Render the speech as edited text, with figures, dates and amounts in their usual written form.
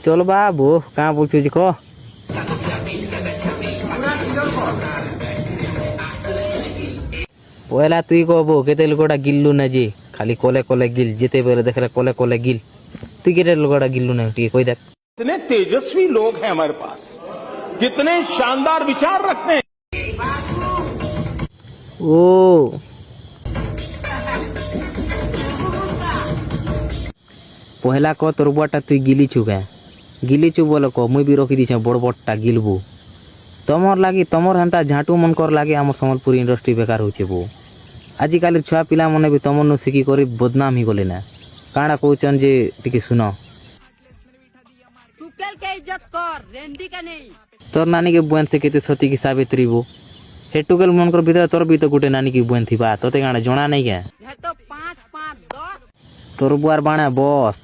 চল বাবু কাঁ বলছো যে ক পয়লা তুই কব কেতে লোকটা গিল্লু না যে খালি কলে কলে গিল যেতে বেলে দেখলে কলে কলে গিল তুই কেটে লোকটা গিল্লু না টিকে কই দেখ कितने तेजस्वी लोग हैं हमारे पास, कितने शानदार विचार रखते हैं। ও পহেলা ক তোর বুয়াটা তুই গিলিছু কে গিলিছু বলে ক মুই বি রখি দিছে বড় বড়টা গিলবু তমর লাগি তমর হেন্তা ঝাঁটু মনকর লাগি আমার সম্বলপুর ইন্ডস্ট্রি বেকার হচ্ছে বউ আଜିকালির ছুয়া পিলা মনে বি তমর শিখি করে বদনাম হি গলে না কাଣା কହୁଛନ୍ যে ଟିକେ শুন टुकेल के इज्जत कर रेंडी का नहीं তোর নানি কে বুয়েন সে কেতে সতী কি সাবিত্রী বো হে টুকেল মনকর ভিতরে তোর বি তো গোটে নানি কি বুয়েন থিবা তোতে কাଣା জଣା নাই কে है तो 5 5 10 তোর বুয়ার বাণা বস